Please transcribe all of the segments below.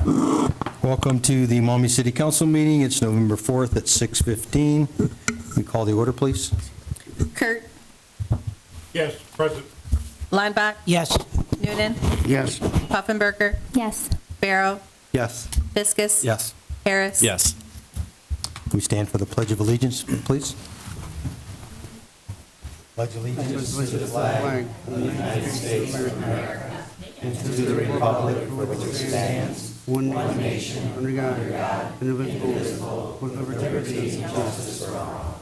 Welcome to the Maumee City Council meeting. It's November 4th at 6:15. We call the order, please. Kurt, Yes, present. Lineback, Yes. Noonan, Yes. Puffenberger, Yes. Barrow, Yes. Fiskus. Yes. Harris. Yes. We stand for the Pledge of Allegiance, please. Pledge allegiance To the flag of the United States of America and to the republic for which it stands, one nation, under God, indivisible, with liberty and justice for all.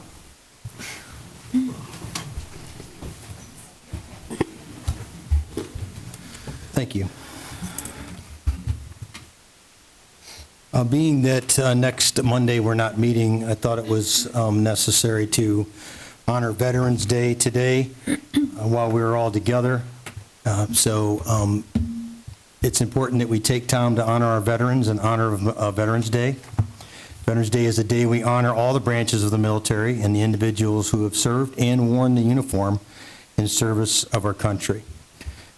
Thank you. Being that next Monday we're not meeting, I thought it was necessary to honor Veterans Day today while we were all together. So it's important that we take time to honor our veterans in honor of Veterans Day. Veterans Day is a day we honor all the branches of the military and the individuals who have served and worn the uniform in service of our country.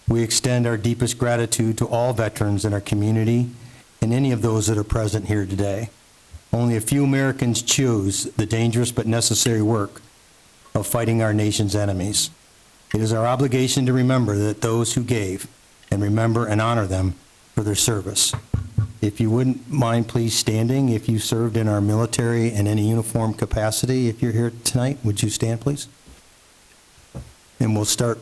We extend our deepest gratitude to all veterans in our community and any of those that are present here today. Only a few Americans choose the dangerous but necessary work of fighting our nation's enemies. It is our obligation to remember that those who gave, and remember and honor them for their service. If you wouldn't mind, please standing. If you served in our military in any uniform capacity, if you're here tonight, would you stand, please? And we'll start.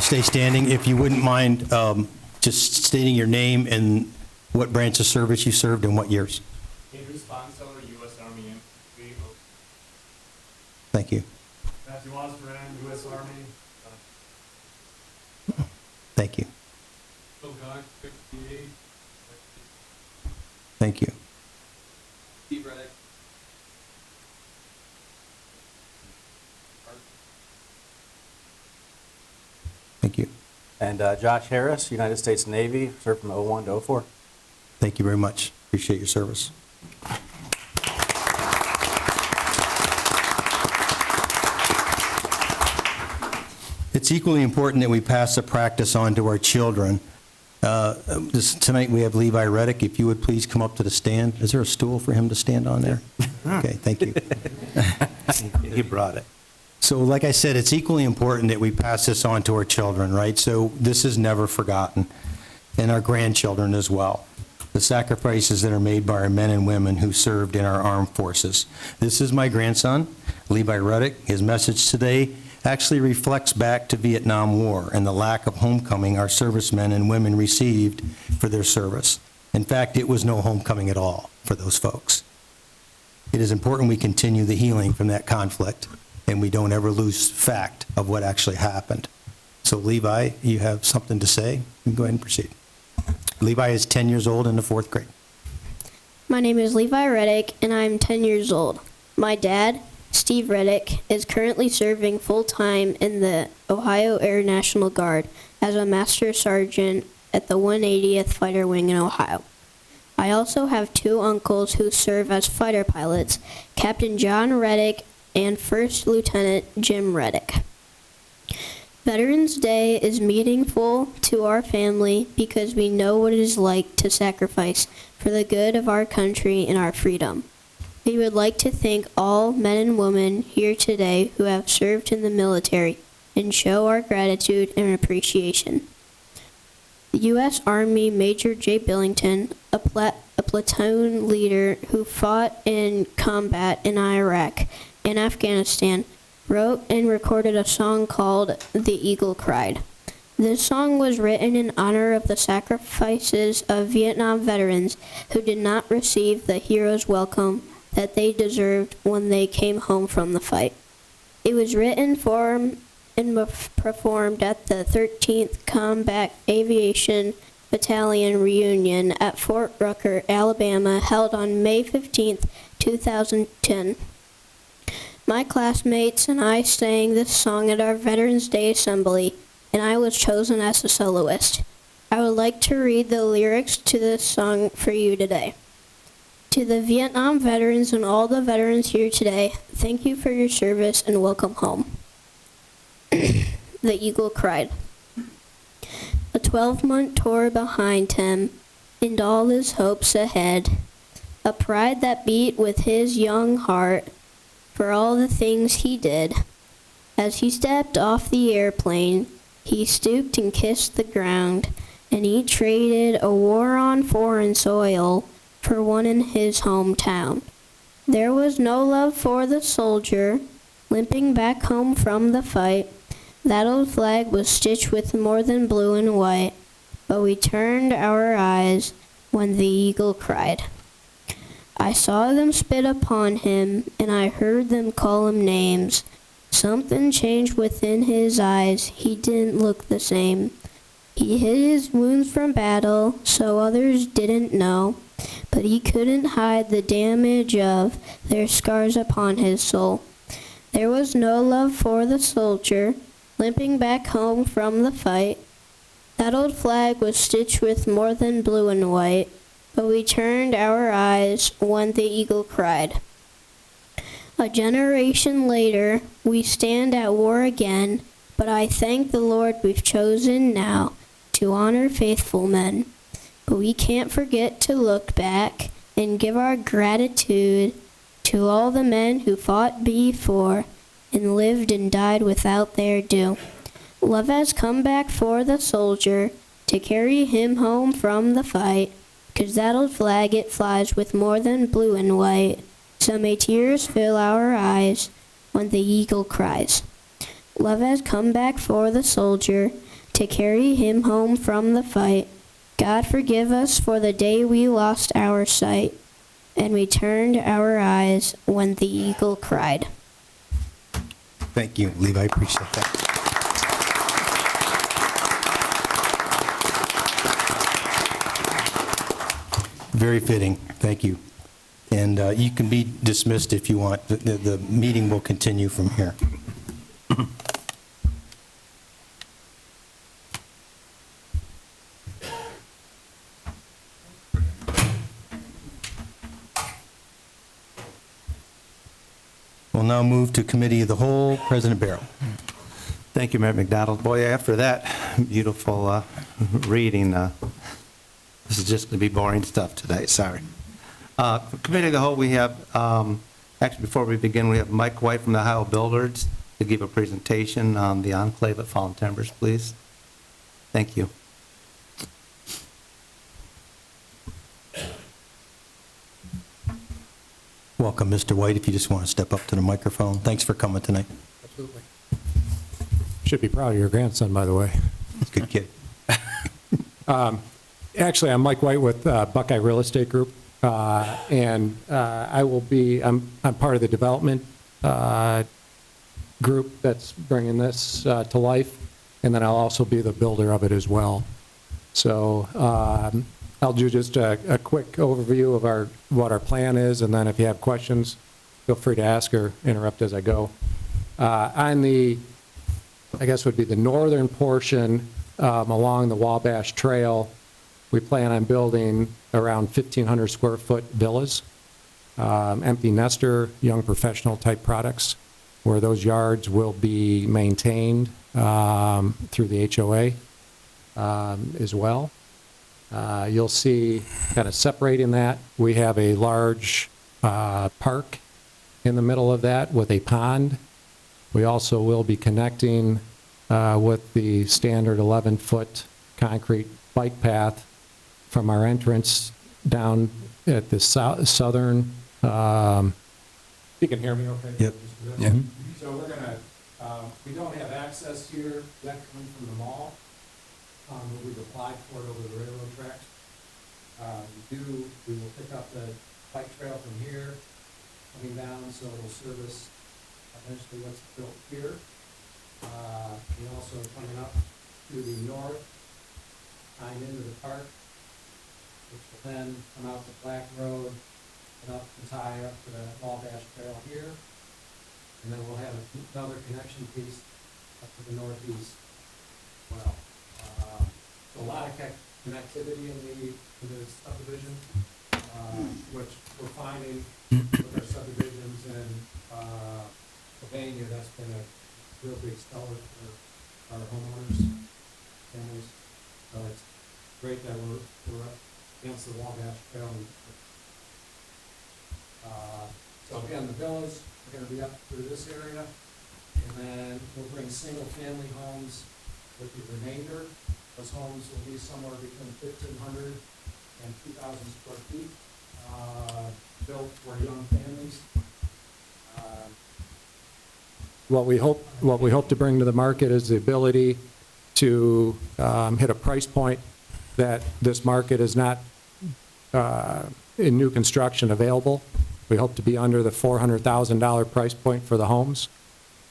Stay standing. If you wouldn't mind just stating your name and what branch of service you served and what years. Andrew Sponseller, U.S. Army Infantry. Thank you. Matthew Osborne, U.S. Army. Thank you. Phil Gog, 58. Thank you. Steve Reddick. Thank you. And Josh Harris, United States Navy, served from 01 to 04. Thank you very much. Appreciate your service. It's equally important that we pass the practice on to our children. Tonight we have Levi Reddick. If you would please come up to the stand. Is there a stool for him to stand on there? Okay, thank you. He brought it. So like I said, it's equally important that we pass this on to our children, right? So this is never forgotten, and our grandchildren as well. The sacrifices that are made by our men and women who served in our armed forces. This is my grandson, Levi Reddick. His message today actually reflects back to Vietnam War and the lack of homecoming our servicemen and women received for their service. In fact, it was no homecoming at all for those folks. It is important we continue the healing from that conflict, and we don't ever lose fact of what actually happened. So Levi, you have something to say? You can go ahead and proceed. Levi is 10 years old in the 4th grade. My name is Levi Reddick, and I'm 10 years old. My dad, Steve Reddick, is currently serving full-time in the Ohio Air National Guard as a Master Sergeant at the 180th Fighter Wing in Ohio. I also have 2 uncles who serve as fighter pilots, Captain John Reddick and First Lieutenant Jim Reddick. Veterans Day is meaningful to our family because we know what it is like to sacrifice for the good of our country and our freedom. We would like to thank all men and women here today who have served in the military and show our gratitude and appreciation. The U.S. Army Major J. Billington, a platoon leader who fought in combat in Iraq and Afghanistan, wrote and recorded a song called The Eagle Cried. This song was written in honor of the sacrifices of Vietnam veterans who did not receive the hero's welcome that they deserved when they came home from the fight. It was written for and performed at the 13th Combat Aviation Battalion reunion at Fort Rucker, Alabama, held on May 15, 2010. My classmates and I sang this song at our Veterans Day Assembly, and I was chosen as a soloist. I would like to read the lyrics to this song for you today. To the Vietnam veterans and all the veterans here today, thank you for your service and welcome home. The Eagle Cried. a 12-month tour behind him, and all his hopes ahead. A pride that beat with his young heart for all the things he did. As he stepped off the airplane, he stooped and kissed the ground, and he traded a war on foreign soil for one in his hometown. There was no love for the soldier, limping back home from the fight. That old flag was stitched with more than blue and white, but we turned our eyes when the eagle cried. I saw them spit upon him, and I heard them call him names. Something changed within his eyes, he didn't look the same. He hid his wounds from battle, so others didn't know, but he couldn't hide the damage of their scars upon his soul. There was no love for the soldier, limping back home from the fight. That old flag was stitched with more than blue and white, but we turned our eyes when the eagle cried. A generation later, we stand at war again, but I thank the Lord we've chosen now to honor faithful men. But we can't forget to look back and give our gratitude to all the men who fought before and lived and died without their due. Love has come back for the soldier to carry him home from the fight, 'cause that old flag it flies with more than blue and white. So may tears fill our eyes when the eagle cries. Love has come back for the soldier to carry him home from the fight. God forgive us for the day we lost our sight, and we turned our eyes when the eagle cried. Thank you, Levi. I appreciate that. Very fitting. Thank you. And you can be dismissed if you want. The meeting will continue from here. We'll now move to Committee of the Whole. President Barrow. Thank you, Mayor McDonald. Boy, after that beautiful reading, this is just going to be boring stuff today, sorry. For Committee of the Whole, we have, actually before we begin, we have Mike White from the Ohio Builders to give a presentation on the enclave at Fallen Timbers, please. Thank you. Welcome, Mr. White, if you just want to step up to the microphone. Thanks for coming tonight. Absolutely. Should be proud of your grandson, by the way. Good kid. Actually, I'm Mike White with Buckeye Real Estate Group, and I'm part of the development group that's bringing this to life, and then I'll also be the builder of it as well. So I'll do just a quick overview of what our plan is, and then if you have questions, feel free to ask or interrupt as I go. On the, I guess would be the northern portion along the Wabash Trail, we plan on building around 1,500 square foot villas, empty nester, young professional type products, where those yards will be maintained through the HOA as well. You'll see kind of separating that, we have a large park in the middle of that with a pond. We also will be connecting with the standard 11-foot concrete bike path from our entrance down at the southern, you can hear me okay? Yep. Yeah. So we're gonna, we don't have access here yet coming from the mall, but we've applied for it over the railroad tracks. We will pick up the bike trail from here, coming down, so it'll service eventually what's built here. And also coming up to the north, tying into the park, which will then come out to Black Road and up and tie up to the Wabash Trail here. And then we'll have another connection piece up to the northeast as well. So a lot of connectivity in the subdivision, which we're finding with our subdivisions in Sylvania, that's been a real big seller for our homeowners, families. great that we're up against the Wabash Trail. So again, the villas are going to be up through this area, and then we'll bring single-family homes with the remainder. Those homes will be somewhere between 1,500 and 2,000 square feet, built for young families. What we hope to bring to the market is the ability to hit a price point that this market is not in new construction available. We hope to be under the $400,000 price point for the homes.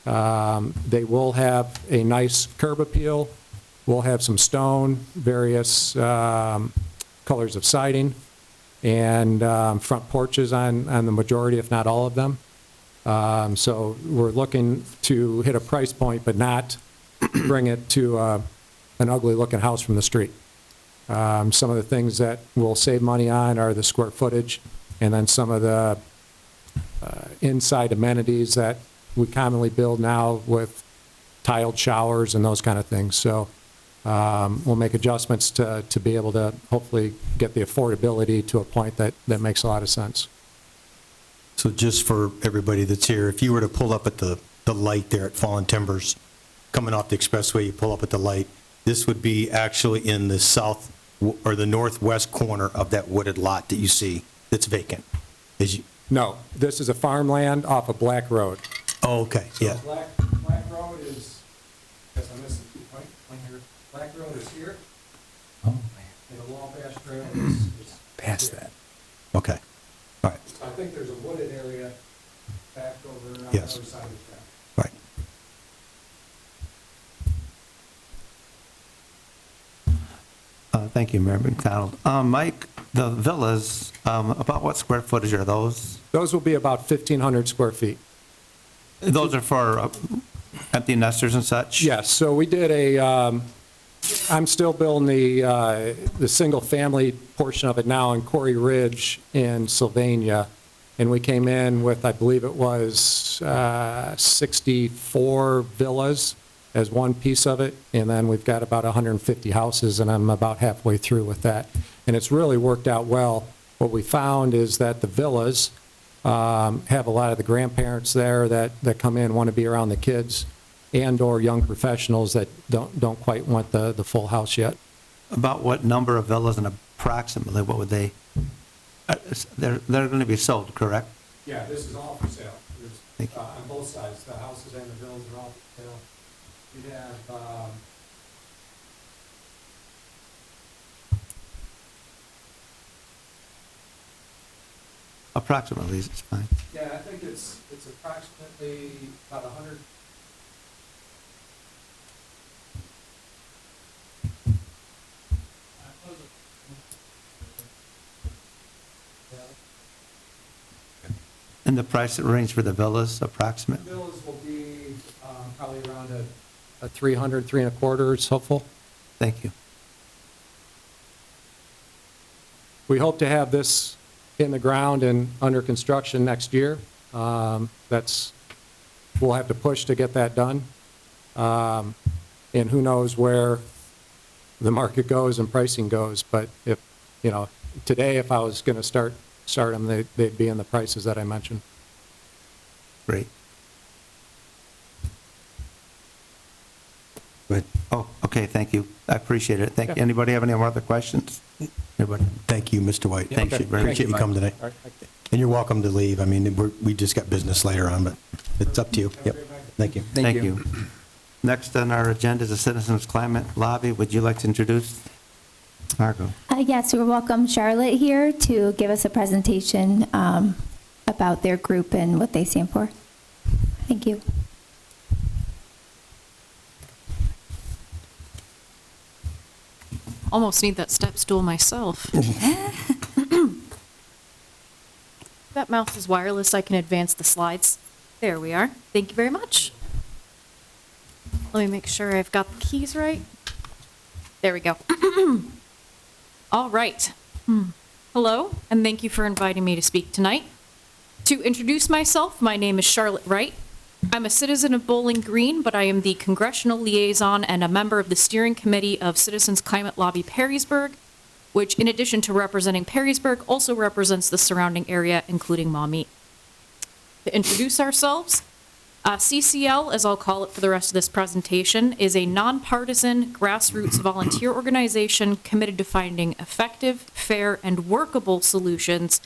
They will have a nice curb appeal. We'll have some stone, various colors of siding, and front porches on the majority, if not all of them. So we're looking to hit a price point, but not bring it to an ugly-looking house from the street. Some of the things that we'll save money on are the square footage, and then some of the inside amenities that we commonly build now with tiled showers and those kind of things. So we'll make adjustments to be able to hopefully get the affordability to a point that makes a lot of sense. So just for everybody that's here, if you were to pull up at the light there at Fallen Timbers, coming off the expressway, you pull up at the light, this would be actually in the south or the northwest corner of that wooded lot that you see that's vacant. No, this is a farmland off of Black Road. Oh, okay, yeah. So Black Road is, guess I missed the key point here. Black Road is here. Oh, man. And the Wabash Trail is Past here. that. Okay, all right, I think there's a wooded area back over on the Yes. other side of the track. right. Thank you, Mayor McDonald. Mike, the villas, about what square footage are those? Those will be about 1,500 square feet. Those are for empty nesters and such? Yes, so we did I'm still building the single-family portion of it now in Quarry Ridge in Sylvania, and we came in with, I believe it was 64 villas as one piece of it, and then we've got about 150 houses, and I'm about halfway through with that. And it's really worked out well. What we found is that the villas have a lot of the grandparents there that come in, want to be around the kids, and/or young professionals that don't quite want the full house yet. About what number of villas and approximately what would they, they're going to be sold, correct? Yeah, this is all for sale. Thank you. On both sides, the houses and the villas are all for sale. We have, Approximately is fine. yeah, I think it's approximately about 100. And the price range for the villas, approximate? Villas will be probably around a 300, 325 is hopeful. Thank you. We hope to have this in the ground and under construction next year. We'll have to push to get that done. And who knows where the market goes and pricing goes. But if, today, if I was going to start them, they'd be in the prices that I mentioned. Great. Good. Oh, okay, thank you. I appreciate it. Thank you. Yeah. Anybody have any more other questions? Anybody? Thank you, Mr. White. Thank you very much. Appreciate you coming today. All right, thank you. And you're welcome to leave. I mean, we just got business later on, but it's up to you. Yep, thank you. Thank you. Next on our agenda is the Citizens Climate Lobby. Would you like to introduce Margot? Yes, we welcome Charlotte here to give us a presentation about their group and what they stand for. Thank you. Almost need that step stool myself. That mouse is wireless, I can advance the slides. There we are. Thank you very much. Let me make sure I've got the keys right. There we go. All right. Hello, and thank you for inviting me to speak tonight. To introduce myself, my name is Charlotte Wright. I'm a citizen of Bowling Green, but I am the congressional liaison and a member of the steering committee of Citizens Climate Lobby Perrysburg which in addition to representing Perrysburg, also represents the surrounding area, including Maumee. To introduce ourselves, CCL, as I'll call it for the rest of this presentation, is a nonpartisan grassroots volunteer organization committed to finding effective, fair, and workable solutions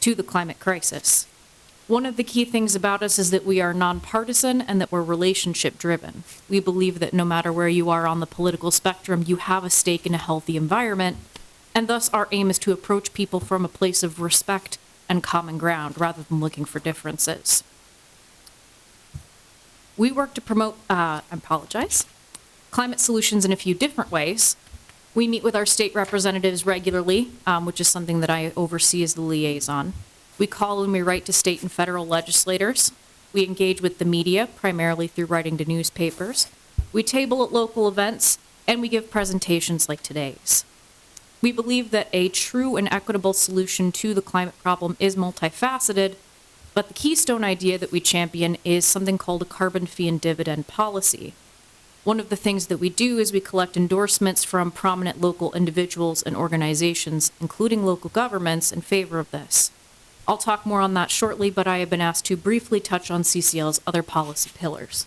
to the climate crisis. One of the key things about us is that we are nonpartisan and that we're relationship-driven. We believe that no matter where you are on the political spectrum, you have a stake in a healthy environment, and thus our aim is to approach people from a place of respect and common ground rather than looking for differences. We work to promote, climate solutions in a few different ways. We meet with our state representatives regularly, which is something that I oversee as the liaison. We call and we write to state and federal legislators. We engage with the media, primarily through writing to newspapers. We table at local events, and we give presentations like today's. We believe that a true and equitable solution to the climate problem is multifaceted, but the keystone idea that we champion is something called a carbon fee and dividend policy. One of the things that we do is we collect endorsements from prominent local individuals and organizations, including local governments, in favor of this. I'll talk more on that shortly, but I have been asked to briefly touch on CCL's other policy pillars.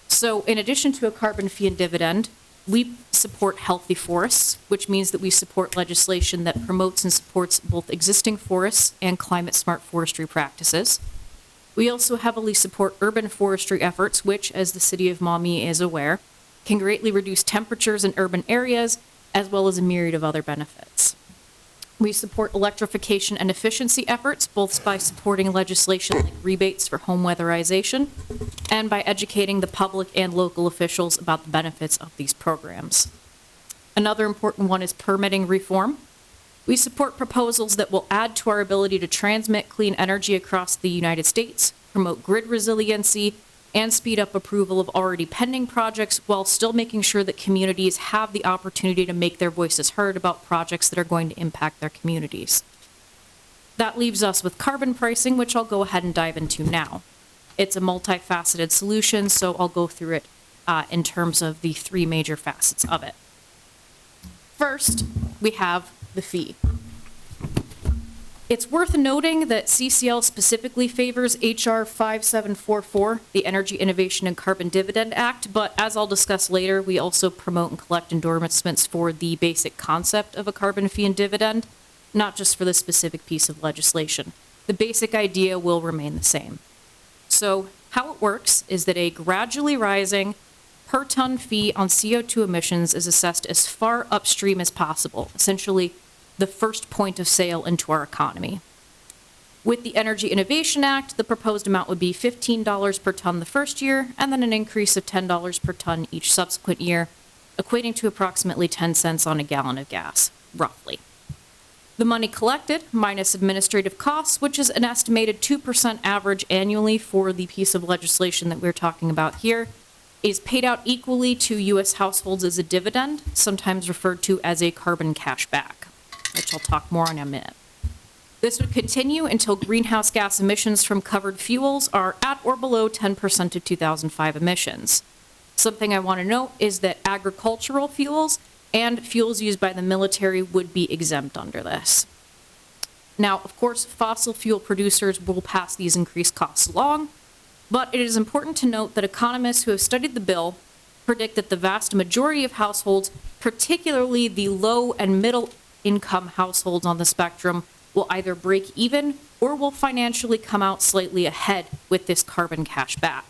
So in addition to a carbon fee and dividend, we support healthy forests, which means that we support legislation that promotes and supports both existing forests and climate-smart forestry practices. We also heavily support urban forestry efforts, which, as the city of Maumee is aware, can greatly reduce temperatures in urban areas, as well as a myriad of other benefits. We support electrification and efficiency efforts, both by supporting legislation like rebates for home weatherization and by educating the public and local officials about the benefits of these programs. Another important one is permitting reform. We support proposals that will add to our ability to transmit clean energy across the United States, promote grid resiliency, and speed up approval of already pending projects while still making sure that communities have the opportunity to make their voices heard about projects that are going to impact their communities. That leaves us with carbon pricing, which I'll go ahead and dive into now. It's a multifaceted solution, so I'll go through it in terms of the three major facets of it. First, we have the fee. It's worth noting that CCL specifically favors HR 5744, the Energy Innovation and Carbon Dividend Act, but as I'll discuss later, we also promote and collect endorsements for the basic concept of a carbon fee and dividend, not just for the specific piece of legislation. The basic idea will remain the same. So how it works is that a gradually rising per ton fee on CO2 emissions is assessed as far upstream as possible, essentially the first point of sale into our economy. With the Energy Innovation Act, the proposed amount would be $15 per ton the first year, and then an increase of $10 per ton each subsequent year, equating to approximately 10 cents on a gallon of gas, roughly. The money collected, minus administrative costs, which is an estimated 2% average annually for the piece of legislation that we're talking about here, is paid out equally to U.S. households as a dividend, sometimes referred to as a carbon cash back, which I'll talk more on in a minute. This would continue until greenhouse gas emissions from covered fuels are at or below 10% of 2005 emissions. Something I want to note is that agricultural fuels and fuels used by the military would be exempt under this. Now, of course, fossil fuel producers will pass these increased costs along, but it is important to note that economists who have studied the bill predict that the vast majority of households, particularly the low and middle income households on the spectrum, will either break even or will financially come out slightly ahead with this carbon cash back.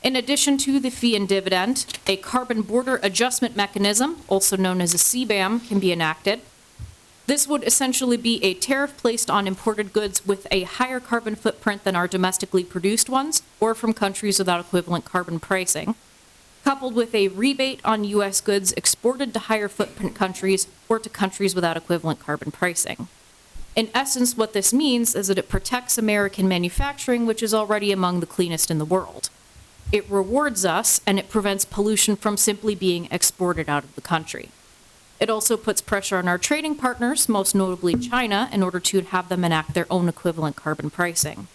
In addition to the fee and dividend, a carbon border adjustment mechanism, also known as a CBAM, can be enacted. This would essentially be a tariff placed on imported goods with a higher carbon footprint than our domestically produced ones, or from countries without equivalent carbon pricing, coupled with a rebate on U.S. goods exported to higher footprint countries or to countries without equivalent carbon pricing. In essence, what this means is that it protects American manufacturing, which is already among the cleanest in the world. It rewards us, and it prevents pollution from simply being exported out of the country. It also puts pressure on our trading partners, most notably China, in order to have them enact their own equivalent carbon pricing.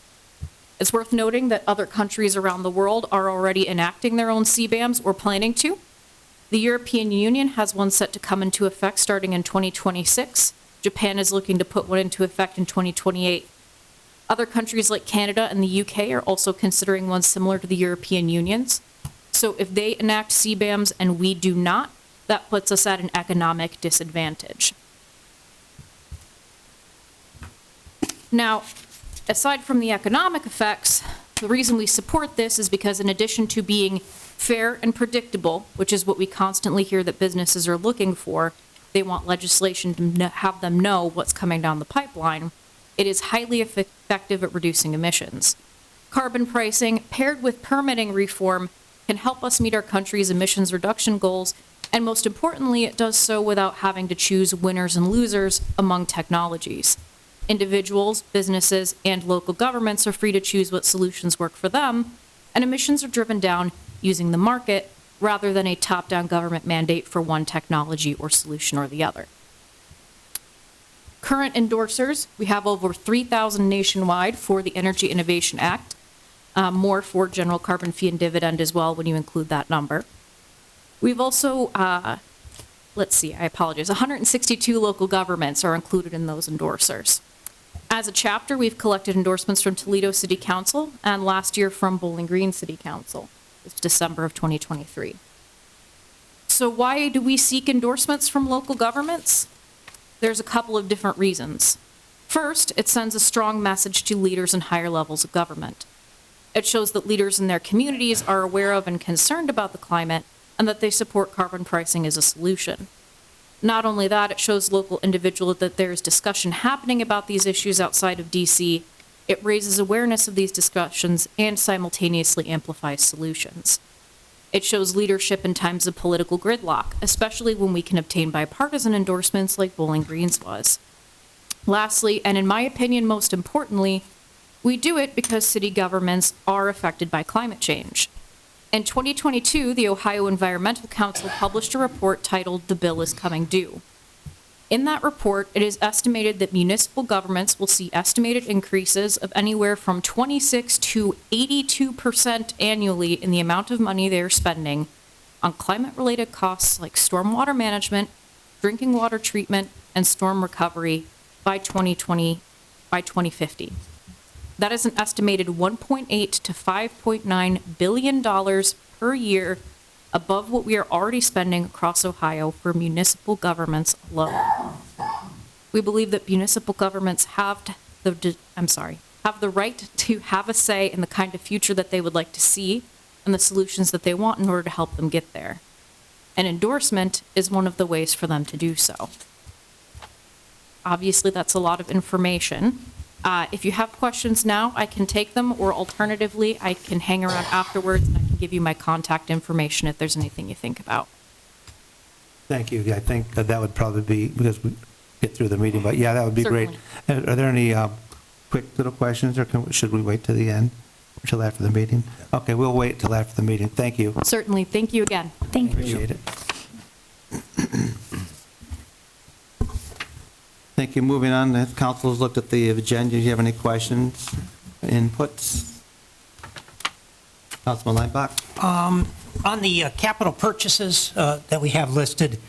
It's worth noting that other countries around the world are already enacting their own CBAMs or planning to. The European Union has one set to come into effect starting in 2026. Japan is looking to put one into effect in 2028. Other countries like Canada and the UK are also considering one similar to the European Union's. So if they enact CBAMs and we do not, that puts us at an economic disadvantage. Now, aside from the economic effects, the reason we support this is because in addition to being fair and predictable, which is what we constantly hear that businesses are looking for, they want legislation to have them know what's coming down the pipeline. It is highly effective at reducing emissions. Carbon pricing, paired with permitting reform, can help us meet our country's emissions reduction goals, and most importantly, it does so without having to choose winners and losers among technologies. Individuals, businesses, and local governments are free to choose what solutions work for them, and emissions are driven down using the market rather than a top-down government mandate for one technology or solution or the other. Current endorsers, we have over 3,000 nationwide for the Energy Innovation Act, more for general carbon fee and dividend as well when you include that number. We've also, 162 local governments are included in those endorsers. As a chapter, we've collected endorsements from Toledo City Council and last year from Bowling Green City Council. It's December of 2023. So why do we seek endorsements from local governments? There's a couple of different reasons. First, it sends a strong message to leaders in higher levels of government. It shows that leaders in their communities are aware of and concerned about the climate and that they support carbon pricing as a solution. Not only that, it shows local individuals that there is discussion happening about these issues outside of DC. It raises awareness of these discussions and simultaneously amplifies solutions. It shows leadership in times of political gridlock, especially when we can obtain bipartisan endorsements like Bowling Green's was. Lastly, and in my opinion most importantly, we do it because city governments are affected by climate change. In 2022, the Ohio Environmental Council published a report titled "The Bill is Coming Due." In that report, it is estimated that municipal governments will see estimated increases of anywhere from 26 to 82% annually in the amount of money they are spending on climate-related costs like stormwater management, drinking water treatment, and storm recovery by 2050. That is an estimated $1.8 to $5.9 billion per year above what we are already spending across Ohio for municipal governments alone. We believe that municipal governments have the right to have a say in the kind of future that they would like to see and the solutions that they want in order to help them get there. An endorsement is one of the ways for them to do so. Obviously, that's a lot of information. If you have questions now, I can take them, or alternatively, I can hang around afterwards and I can give you my contact information if there's anything you think about. Thank you. I think that would probably be, because we get through the meeting, but yeah, that would be great. Certainly. Are there any quick little questions, or should we wait till the end, or till after the meeting? Okay, we'll wait till after the meeting. Thank you. Certainly. Thank you again. Thank you. Appreciate it. Thank you. Moving on, the council has looked at the agenda. Do you have any questions, inputs? Councilman Lineback? On the capital purchases that we have listed,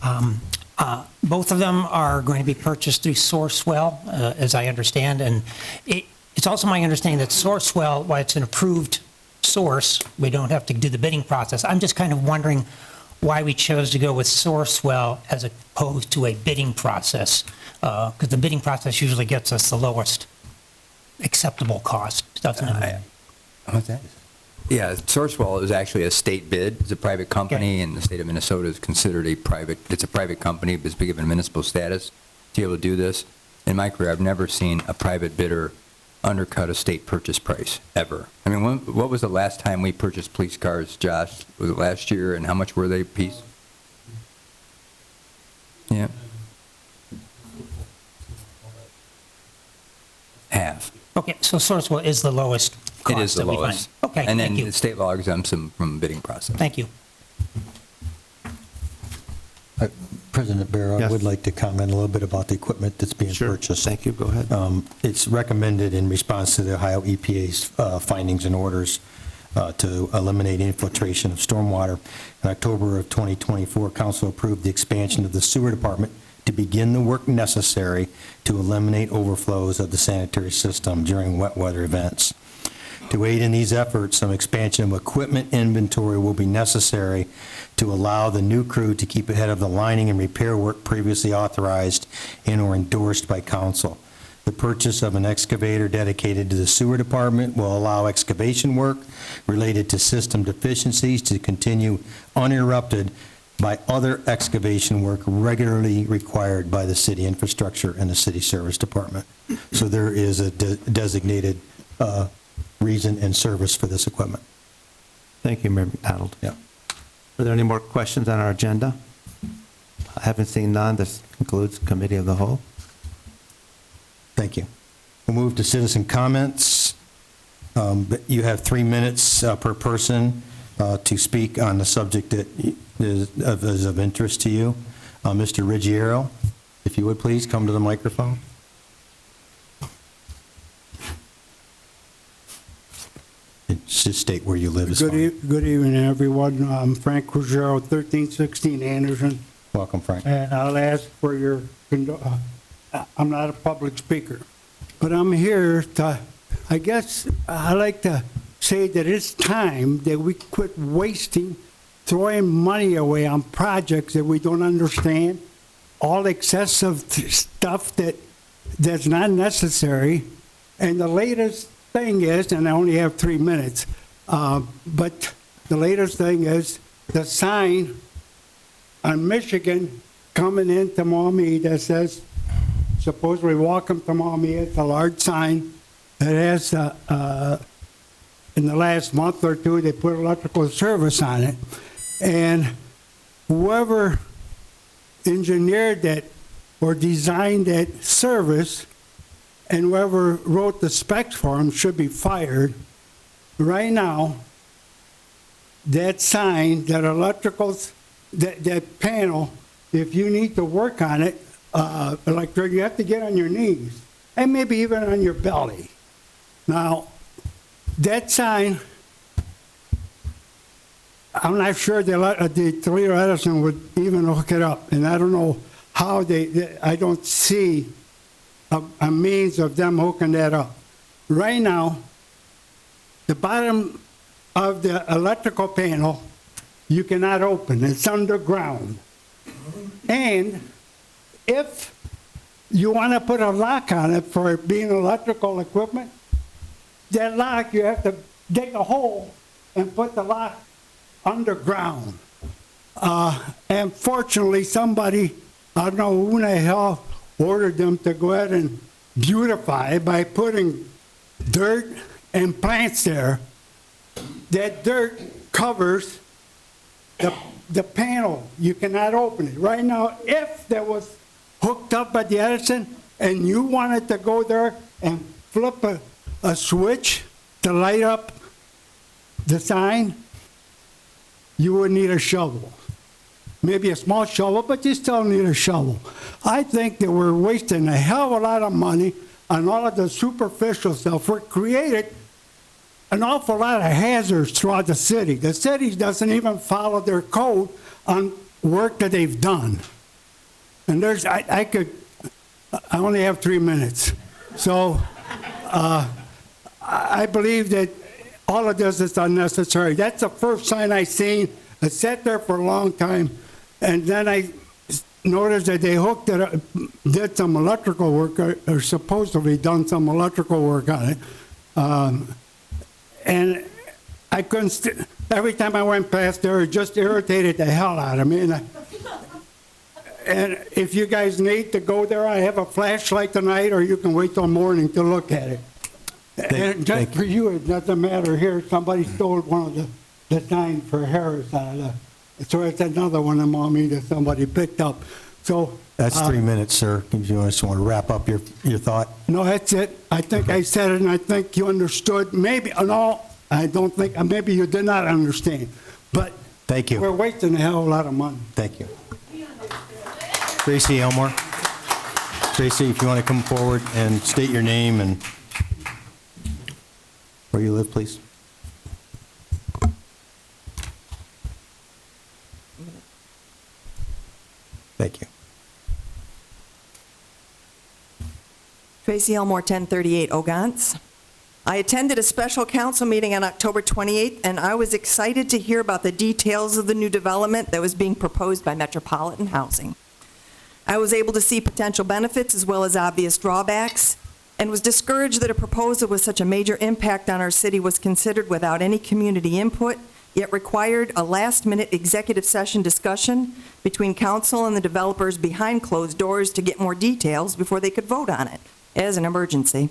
both of them are going to be purchased through Sourcewell, as I understand, and it's also my understanding that Sourcewell, while it's an approved source, we don't have to do the bidding process. I'm just kind of wondering why we chose to go with Sourcewell as opposed to a bidding process, because the bidding process usually gets us the lowest acceptable cost, doesn't it? What's that? Yeah, Sourcewell is actually a state bid. It's a private company, and the state of Minnesota is considered a private company, but it's given municipal status to be able to do this. In my career, I've never seen a private bidder undercut a state purchase price, ever. I mean, what was the last time we purchased police cars, Josh? Was it last year, and how much were they a piece? Yeah. Half. Okay, so Sourcewell is the lowest cost It is the that we find. lowest. Okay, And thank then you. the state law exempts them from bidding process. Thank you. President Barrow, I Yes. would like to comment a little bit about the equipment that's being Sure. purchased. Thank you. Go ahead. It's recommended in response to the Ohio EPA's findings and orders to eliminate infiltration of stormwater. In October of 2024, council approved the expansion of the sewer department to begin the work necessary to eliminate overflows of the sanitary system during wet weather events. To aid in these efforts, some expansion of equipment inventory will be necessary to allow the new crew to keep ahead of the lining and repair work previously authorized and/or endorsed by council. The purchase of an excavator dedicated to the sewer department will allow excavation work related to system deficiencies to continue uninterrupted by other excavation work regularly required by the city infrastructure and the city service department. So there is a designated reason and service for this equipment. Thank you, Mayor McDonald. Yeah. Are there any more questions on our agenda? I haven't seen none. This concludes Committee of the Whole. Thank you. We'll move to citizen comments. But you have 3 minutes per person to speak on the subject that is of interest to you. Mr. Ruggiero, if you would please come to the microphone. Just state where you live is fine. Good evening, everyone. I'm Frank Ruggiero, 1316 Anderson, Welcome, Frank. and I'll ask for your, I'm not a public speaker, but I'm here to, I guess, I like to say that it's time that we quit wasting, throwing money away on projects that we don't understand, all excessive stuff that's not necessary. And the latest thing is, and I only have 3 minutes, but the latest thing is the sign on Michigan coming into Maumee that says, supposedly welcome to Maumee. It's a large sign. It has, in the last month or two, they put electrical service on it. And whoever engineered that or designed that service and whoever wrote the specs for them should be fired. Right now, that sign, that electricals, that panel, if you need to work on it, you have to get on your knees and maybe even on your belly. Now, that sign, I'm not sure the Toledo Edison would even hook it up, and I don't know how I don't see a means of them hooking that up. Right now, the bottom of the electrical panel, you cannot open. It's underground. And if you want to put a lock on it for it being electrical equipment, that lock, you have to dig a hole and put the lock underground. And fortunately, somebody, I don't know who in the hell, ordered them to go ahead and beautify it by putting dirt and plants there. That dirt covers the panel. You cannot open it. Right now, if that was hooked up at the Edison and you wanted to go there and flip a switch to light up the sign, you would need a shovel. Maybe a small shovel, but you still need a shovel. I think that we're wasting a hell of a lot of money on all of the superficial stuff. We're created an awful lot of hazards throughout the city. The city doesn't even follow their code on work that they've done. And I only have 3 minutes. So I believe that all of this is unnecessary. That's the first sign I seen. I sat there for a long time, and then I noticed that they hooked it up, did some electrical work, or supposedly done some electrical work on it. And I couldn't, every time I went past there, it just irritated the hell out of me. And if you guys need to go there, I have a flashlight tonight, or you can wait till morning to look at it. And just for you, it doesn't matter here. Somebody stole one of the signs for Harris out of so it's another one in Maumee that somebody picked up. So That's 3 minutes, sir. If you just want to wrap up your thought. no, that's it. I think I said it, and I think you understood. Maybe, no, I don't think, maybe you did not understand. But Thank you. we're wasting a hell of a lot of money. Thank you. Tracy Elmore. Tracy, if you want to come forward and state your name and where you live, please. Thank you. Tracy Elmore, 1038 Ogance. I attended a special council meeting on October 28th, and I was excited to hear about the details of the new development that was being proposed by Metropolitan Housing. I was able to see potential benefits as well as obvious drawbacks, and was discouraged that a proposal with such a major impact on our city was considered without any community input, yet required a last-minute executive session discussion between council and the developers behind closed doors to get more details before they could vote on it as an emergency.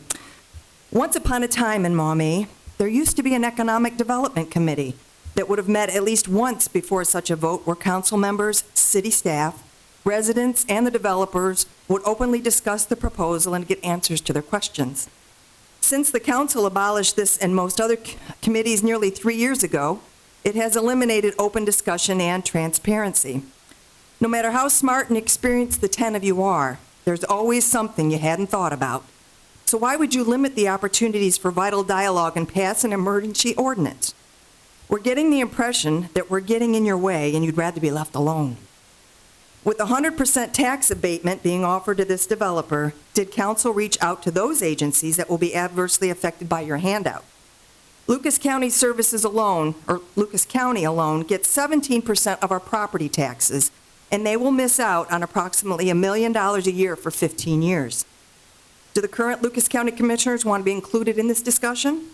Once upon a time in Maumee, there used to be an economic development committee that would have met at least once before such a vote, where council members, city staff, residents, and the developers would openly discuss the proposal and get answers to their questions. Since the council abolished this and most other committees nearly 3 years ago, it has eliminated open discussion and transparency. No matter how smart and experienced the 10 of you are, there's always something you hadn't thought about. So why would you limit the opportunities for vital dialogue and pass an emergency ordinance? We're getting the impression that we're getting in your way and you'd rather be left alone. With 100% tax abatement being offered to this developer, did council reach out to those agencies that will be adversely affected by your handout? Lucas County Services alone, or Lucas County alone, gets 17% of our property taxes, and they will miss out on approximately $1 million a year for 15 years. Do the current Lucas County Commissioners want to be included in this discussion?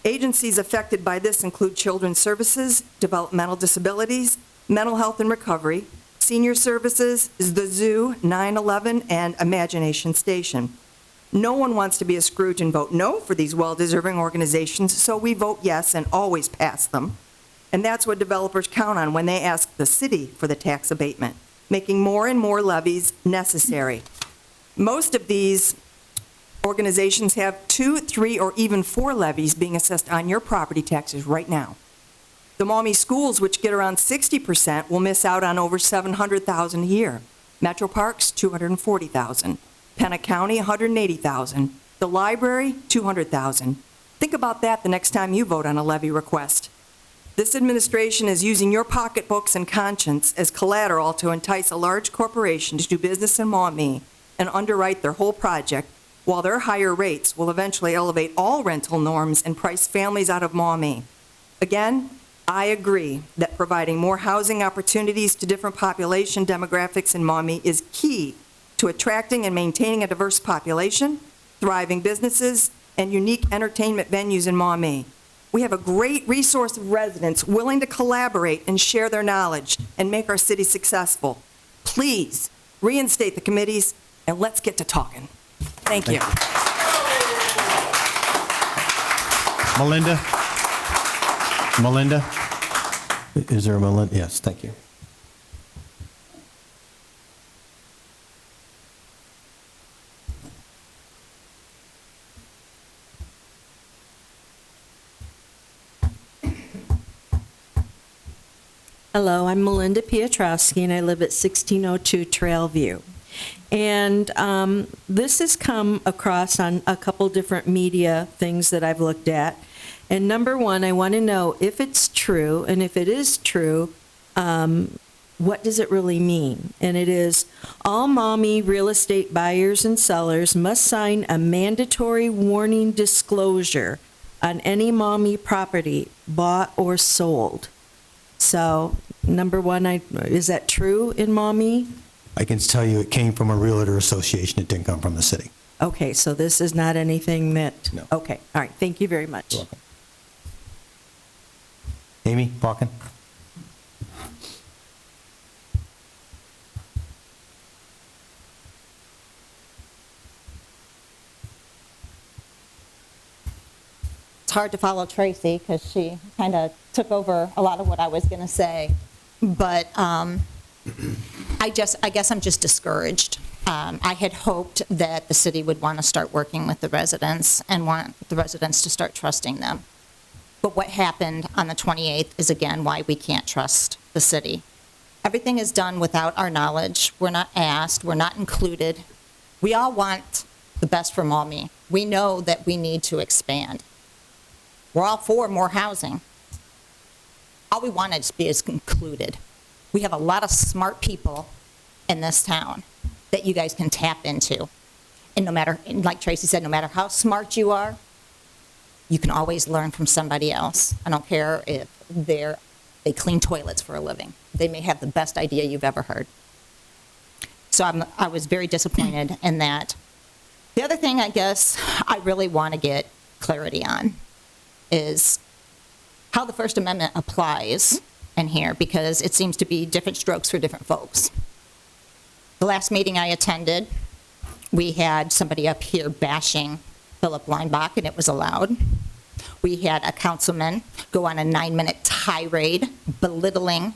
Agencies affected by this include Children's Services, Developmental Disabilities, Mental Health and Recovery, Senior Services, the Zoo, 9/11, and Imagination Station. No one wants to be a Scrooge and vote no for these well-deserving organizations, so we vote yes and always pass them. And that's what developers count on when they ask the city for the tax abatement, making more and more levies necessary. Most of these organizations have 2, 3, or even 4 levies being assessed on your property taxes right now. The Maumee schools, which get around 60%, will miss out on over $700,000 a year. Metro Parks, $240,000. Pennant County, $180,000. The library, $200,000. Think about that the next time you vote on a levy request. This administration is using your pocketbooks and conscience as collateral to entice a large corporation to do business in Maumee and underwrite their whole project, while their higher rates will eventually elevate all rental norms and price families out of Maumee. Again, I agree that providing more housing opportunities to different population demographics in Maumee is key to attracting and maintaining a diverse population, thriving businesses, and unique entertainment venues in Maumee. We have a great resource of residents willing to collaborate and share their knowledge and make our city successful. Please reinstate the committees and let's get to talking. Thank you. Melinda? Melinda? Is there a Melinda? Yes, thank you. Hello, I'm Melinda Piotrowski, and I live at 1602 Trailview. And this has come across on a couple different media things that I've looked at. And number one, I want to know if it's true, and if it is true, what does it really mean? And it is, all Maumee real estate buyers and sellers must sign a mandatory warning disclosure on any Maumee property bought or sold. So, number one, is that true in Maumee? I can tell you it came from a realtor association. It didn't come from the city. Okay, so this is not anything that... No. Okay, all right, thank you very much. You're welcome. Amy Balkin? It's hard to follow Tracy because she kind of took over a lot of what I was going to say. But I guess I'm just discouraged. I had hoped that the city would want to start working with the residents and want the residents to start trusting them. But what happened on the 28th is, again, why we can't trust the city. Everything is done without our knowledge. We're not asked. We're not included. We all want the best for Maumee. We know that we need to expand. We're all for more housing. All we want is to be included. We have a lot of smart people in this town that you guys can tap into. And no matter, and like Tracy said, no matter how smart you are, you can always learn from somebody else. I don't care if they clean toilets for a living. They may have the best idea you've ever heard. So I was very disappointed in that. The other thing I guess I really want to get clarity on is how the First Amendment applies in here, because it seems to be different strokes for different folks. The last meeting I attended, we had somebody up here bashing Philip Leinbach, and it was allowed. We had a councilman go on a 9-minute tirade belittling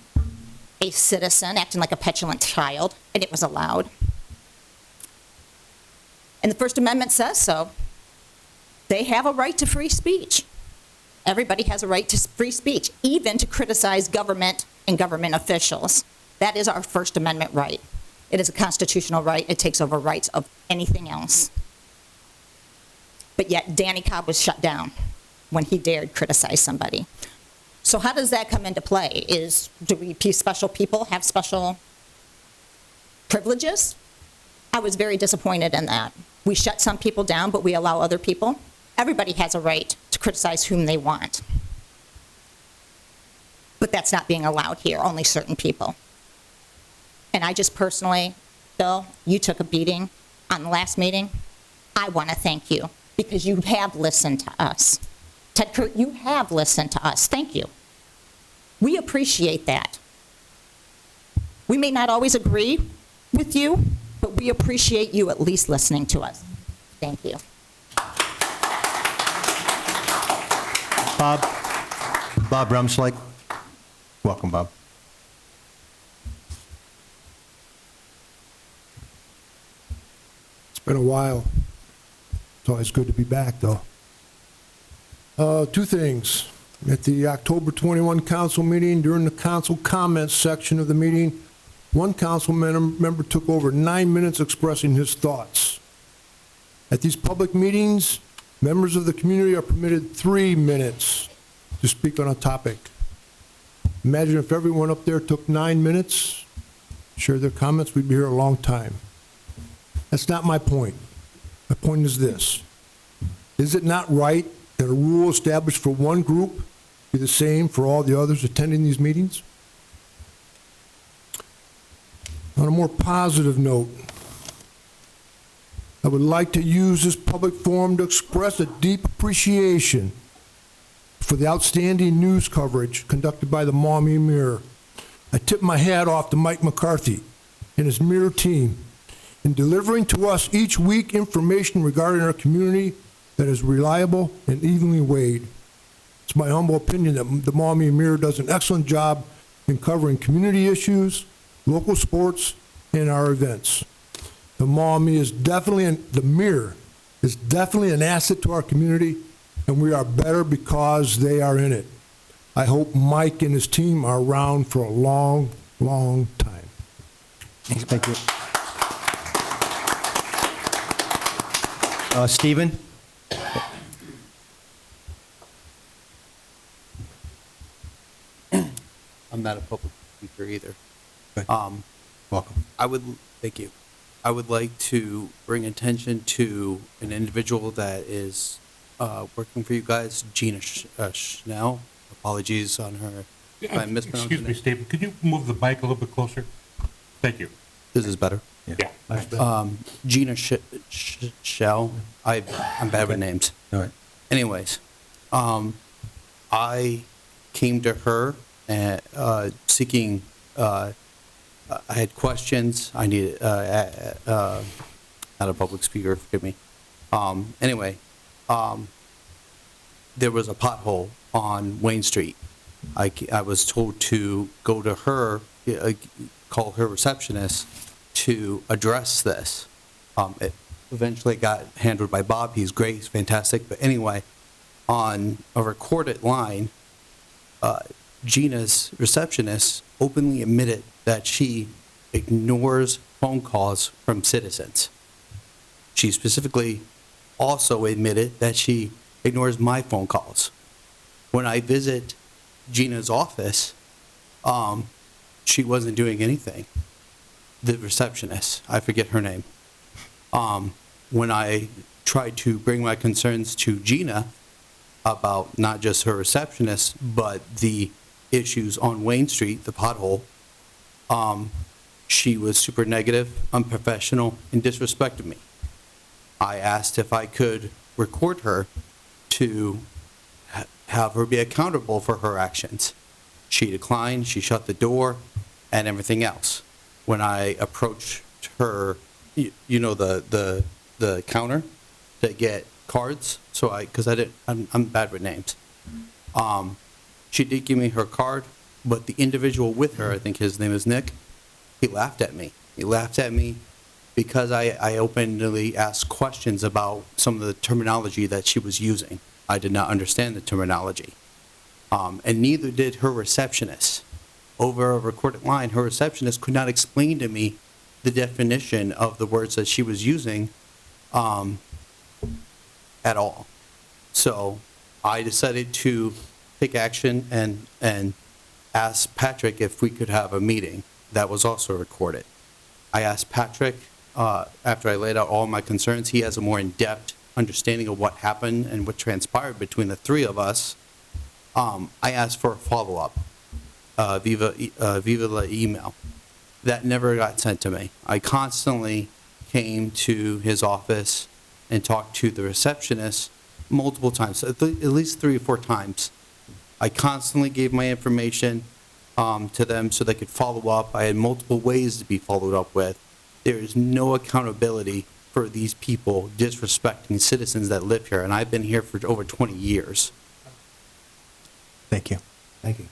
a citizen, acting like a petulant child, and it was allowed. And the First Amendment says so. They have a right to free speech. Everybody has a right to free speech, even to criticize government and government officials. That is our First Amendment right. It is a constitutional right. It takes over rights of anything else. But yet Danny Cobb was shut down when he dared criticize somebody. So how does that come into play? Do special people have special privileges? I was very disappointed in that. We shut some people down, but we allow other people. Everybody has a right to criticize whom they want. But that's not being allowed here, only certain people. And I just personally, Bill, you took a beating on the last meeting. I want to thank you because you have listened to us. Ted Kurt, you have listened to us. Thank you. We appreciate that. We may not always agree with you, but we appreciate you at least listening to us. Thank you. Bob Rumslake. Welcome, Bob. It's been a while. It's always good to be back, though. Two things. At the October 21 council meeting, during the council comments section of the meeting, one council member took over 9 minutes expressing his thoughts. At these public meetings, members of the community are permitted 3 minutes to speak on a topic. Imagine if everyone up there took 9 minutes, shared their comments, we'd be here a long time. That's not my point. My point is this. Is it not right that a rule established for one group be the same for all the others attending these meetings? On a more positive note, I would like to use this public forum to express a deep appreciation for the outstanding news coverage conducted by the Maumee Mirror. I tip my hat off to Mike McCarthy and his Mirror team in delivering to us each week information regarding our community that is reliable and evenly weighed. It's my humble opinion that the Maumee Mirror does an excellent job in covering community issues, local sports, and our events. The Maumee is definitely, the Mirror is definitely an asset to our community, and we are better because they are in it. I hope Mike and his team are around for a long, long time. Thank you. Stephen? I'm not a public speaker either. Welcome. Thank you. I would like to bring attention to an individual that is working for you guys, Gina Schnell. Apologies on her if I mispronounced Excuse me, Stephen, could you move the mic a little bit closer? Thank you. This is better. Yeah. Gina Shell. I'm bad with names. All right. Anyways, I came to her and seeking. I had questions. I needed. Not a public speaker. Forgive me. Anyway, there was a pothole on Wayne Street. I was told to go to her, call her receptionist to address this. It eventually got handled by Bob. He's great. He's fantastic. But anyway, on a recorded line, Gina's receptionist openly admitted that she ignores phone calls from citizens. She specifically also admitted that she ignores my phone calls. When I visit Gina's office, she wasn't doing anything. the receptionist, I forget her name. When I tried to bring my concerns to Gina about not just her receptionist, but the issues on Wayne Street, the pothole, she was super negative, unprofessional, and disrespected me. I asked if I could record her to have her be accountable for her actions. She declined, she shut the door, and everything else. When I approached her, you know, the counter to get cards, so because I'm bad with names. She did give me her card, but the individual with her, I think his name is Nick, he laughed at me. He laughed at me because I openly asked questions about some of the terminology that she was using. I did not understand the terminology. And neither did her receptionist. Over a recorded line, her receptionist could not explain to me the definition of the words that she was using at all. So I decided to take action and ask Patrick if we could have a meeting that was also recorded. I asked Patrick, after I laid out all my concerns, he has a more in-depth understanding of what happened and what transpired between the three of us. I asked for a follow-up via the email. That never got sent to me. I constantly came to his office and talked to the receptionist multiple times, at least 3 or 4 times. I constantly gave my information to them so they could follow up. I had multiple ways to be followed up with. There is no accountability for these people disrespecting citizens that live here, and I've been here for over 20 years. Thank you. Thank you.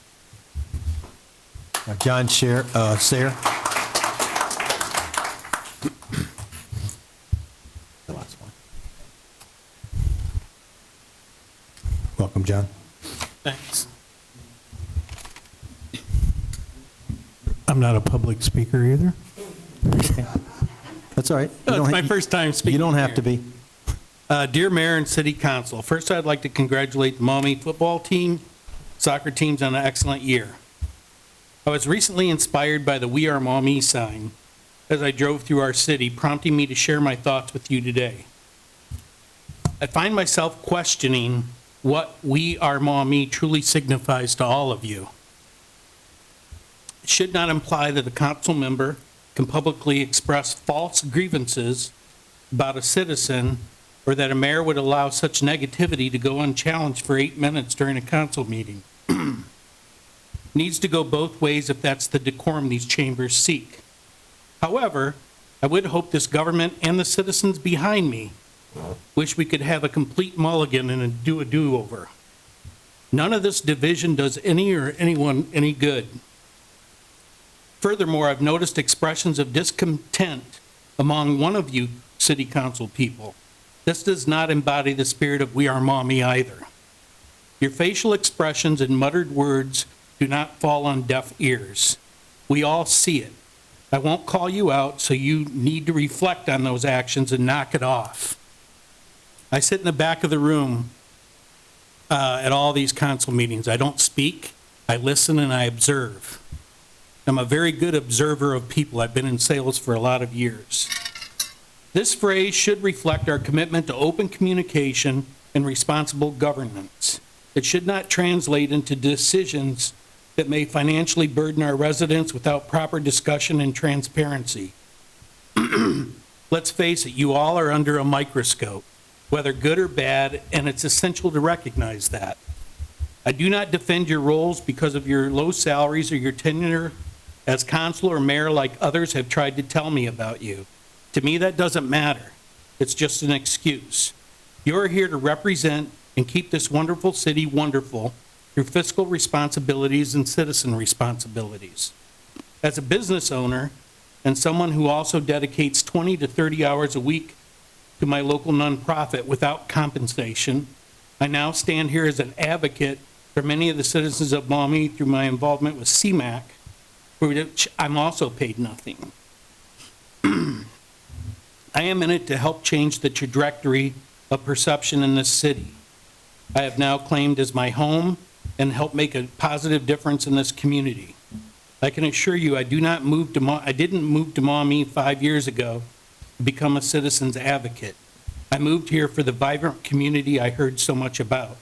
John Sayre. The last one. Welcome, John. Thanks. I'm not a public speaker either. That's all right. It's my first time speaking. You don't have here. to be. Dear Mayor and City Council, first I'd like to congratulate the Maumee football team, soccer teams on an excellent year. I was recently inspired by the We Are Maumee sign as I drove through our city, prompting me to share my thoughts with you today. I find myself questioning what We Are Maumee truly signifies to all of you. It should not imply that a council member can publicly express false grievances about a citizen, or that a mayor would allow such negativity to go unchallenged for 8 minutes during a council meeting. Needs to go both ways if that's the decorum these chambers seek. However, I would hope this government and the citizens behind me wish we could have a complete mulligan and do a do-over. None of this division does any or anyone any good. Furthermore, I've noticed expressions of discontent among one of you city council people. This does not embody the spirit of We Are Maumee either. Your facial expressions and muttered words do not fall on deaf ears. We all see it. I won't call you out, so you need to reflect on those actions and knock it off. I sit in the back of the room at all these council meetings. I don't speak, I listen, and I observe. I'm a very good observer of people. I've been in sales for a lot of years. This phrase should reflect our commitment to open communication and responsible governance. It should not translate into decisions that may financially burden our residents without proper discussion and transparency. Let's face it, you all are under a microscope, whether good or bad, and it's essential to recognize that. I do not defend your roles because of your low salaries or your tenure as councilor or mayor like others have tried to tell me about you. To me, that doesn't matter. It's just an excuse. You're here to represent and keep this wonderful city wonderful through fiscal responsibilities and citizen responsibilities. As a business owner and someone who also dedicates 20 to 30 hours a week to my local nonprofit without compensation, I now stand here as an advocate for many of the citizens of Maumee through my involvement with CMAQ, for which I'm also paid nothing. I am in it to help change the trajectory of perception in this city. I have now claimed as my home and help make a positive difference in this community. I can assure you, I didn't move to Maumee 5 years ago to become a citizen's advocate. I moved here for the vibrant community I heard so much about.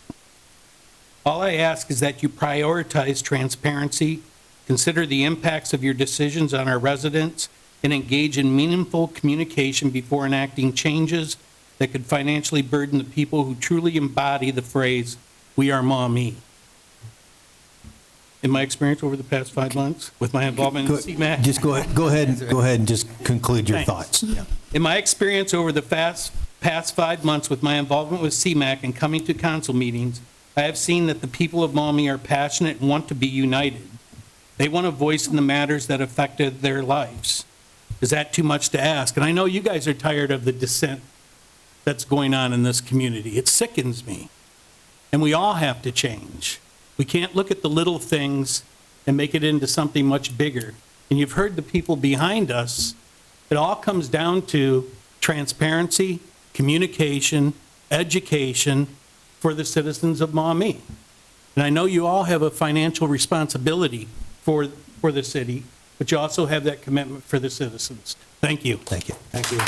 All I ask is that you prioritize transparency, consider the impacts of your decisions on our residents, and engage in meaningful communication before enacting changes that could financially burden the people who truly embody the phrase, "We are Maumee." In my experience over the past 5 months, with my involvement in CMAC. Just go ahead and just conclude your thoughts. Yeah. In my experience over the past 5 months with my involvement with CMAC and coming to council meetings, I have seen that the people of Maumee are passionate and want to be united. They want a voice in the matters that affected their lives. Is that too much to ask? And I know you guys are tired of the dissent that's going on in this community. It sickens me. And we all have to change. We can't look at the little things and make it into something much bigger. And you've heard the people behind us. It all comes down to transparency, communication, education for the citizens of Maumee. And I know you all have a financial responsibility for the city, but you also have that commitment for the citizens. Thank you. Thank you. Thank you.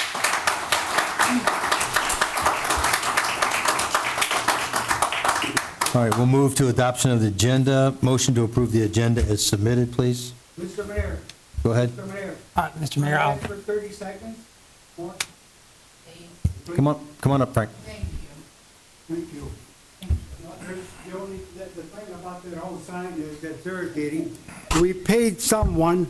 All right, we'll move to adoption of the agenda. Motion to approve the agenda is submitted, please. Mr. Mayor. Go ahead. Mr. Mayor. Mr. Mayor, I'll... For 30 seconds? Or- Come on up, Frank. Thank you. The thing about that whole sign is that's irritating. We paid someone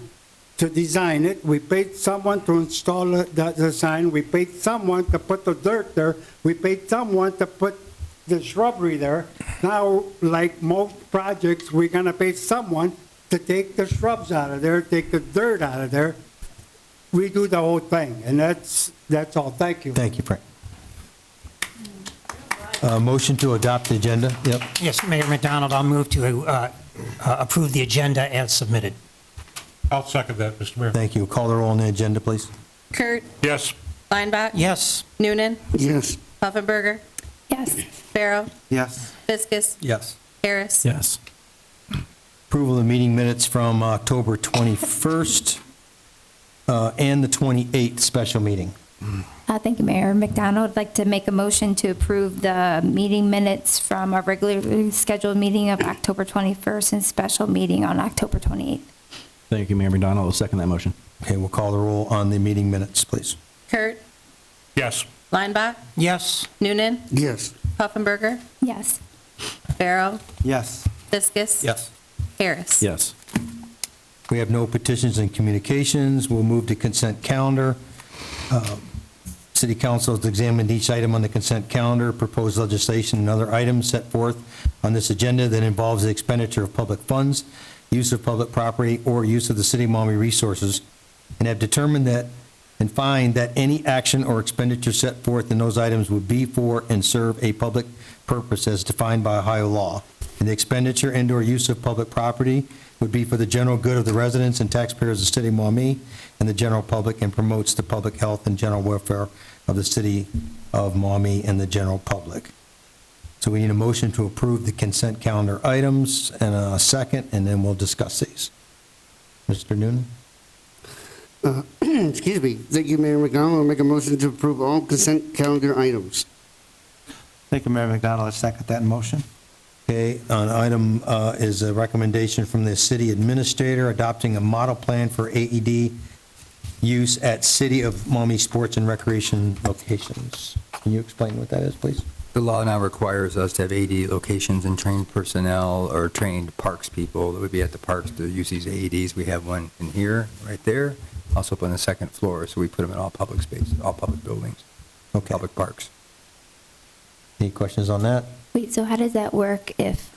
to design it. We paid someone to install the sign. We paid someone to put the dirt there. We paid someone to put the shrubbery there. Now, like most projects, we're gonna pay someone to take the shrubs out of there, take the dirt out of there, redo the whole thing, and that's all. Thank you. Thank you, Frank. Motion to adopt the agenda. Yep. Yes, Mayor McDonald, I'll move to approve the agenda as submitted. I'll second that, Mr. Mayor. Thank you. Call the roll on the agenda, please. Kurt, Yes. Lineback. Yes. Noonan, Yes. Puffenberger, Yes. Barrow, Yes. Fiskus, Yes. Harris. Yes. Approval of meeting minutes from October 21st and the 28th special meeting. Thank you, Mayor McDonald. I'd like to make a motion to approve the meeting minutes from our regularly scheduled meeting of October 21st and special meeting on October 28th. Thank you, Mayor McDonald. I'll second that motion. Okay, we'll call the roll on the meeting minutes, please. Kurt, Yes. Lineback, Yes. Noonan, Yes. Puffenberger, Yes. Barrow, Yes. Fiskus. Yes. Harris. Yes. We have no petitions and communications. We'll move to consent calendar. City Council has examined each item on the consent calendar, proposed legislation, and other items set forth on this agenda that involves the expenditure of public funds, use of public property, or use of the city of Maumee resources, and have determined that and find that any action or expenditure set forth in those items would be for and serve a public purpose as defined by Ohio law. And the expenditure and/or use of public property would be for the general good of the residents and taxpayers of the city of Maumee and the general public, and promotes the public health and general welfare of the city of Maumee and the general public. So we need a motion to approve the consent calendar items and a second, and then we'll discuss these. Mr. Noonan? Excuse me. Thank you, Mayor McDonald. I'll make a motion to approve all consent calendar items. Thank you, Mayor McDonald. I second that motion. Okay, on item is a recommendation from the city administrator adopting a model plan for AED use at City of Maumee sports and recreation locations. Can you explain what that is, please? The law now requires us to have 80 locations and trained personnel or trained parks people that would be at the parks to use these AEDs. We have one in here, right there, also up on the second floor, so we put them in all public spaces, all public buildings, Okay. public parks. Any questions on that? Wait, so how does that work if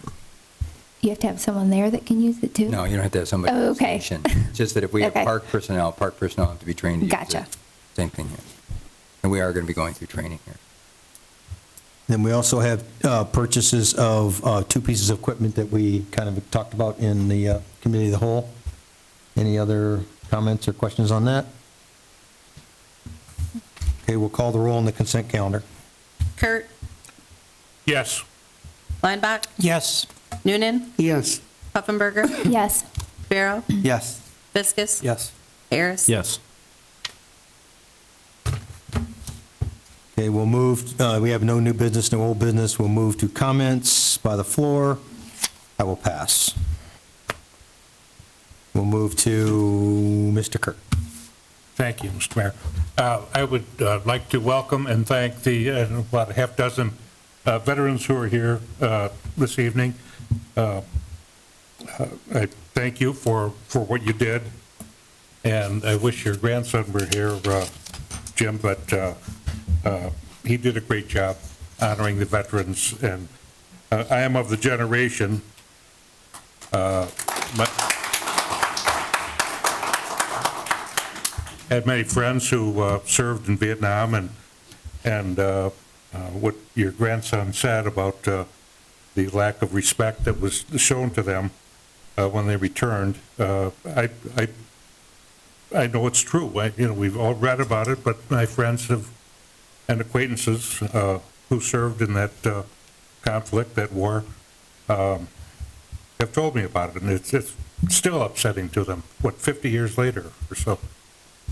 you have to have someone there that can use it too? No, you don't have to have somebody Oh, at the okay. station. It's just that if we have Okay. park personnel have to be trained to use it. Gotcha. Same thing here. And we are going to be going through training here. Then we also have purchases of two pieces of equipment that we kind of talked about in the committee of the whole. Any other comments or questions on that? Okay, we'll call the roll on the consent calendar. Kurt, Yes. Lineback, Yes. Noonan, Yes. Puffenberger, Yes. Pharaoh, Yes. Viscus, Yes. Harris. Yes. Okay, we'll move, we have no new business, no old business. We'll move to comments by the floor. I will pass. We'll move to Mr. Kirk. Thank you, Mr. Mayor. I would like to welcome and thank the about a half dozen veterans who are here this evening. I thank you for what you did, and I wish your grandson were here, Jim, but he did a great job honoring the veterans, and I am of the generation, had many friends who served in Vietnam, and what your grandson said about the lack of respect that was shown to them when they returned, I know it's true. We've all read about it, but my friends and acquaintances who served in that conflict, that war, have told me about it, and it's still upsetting to them, 50 years later or so.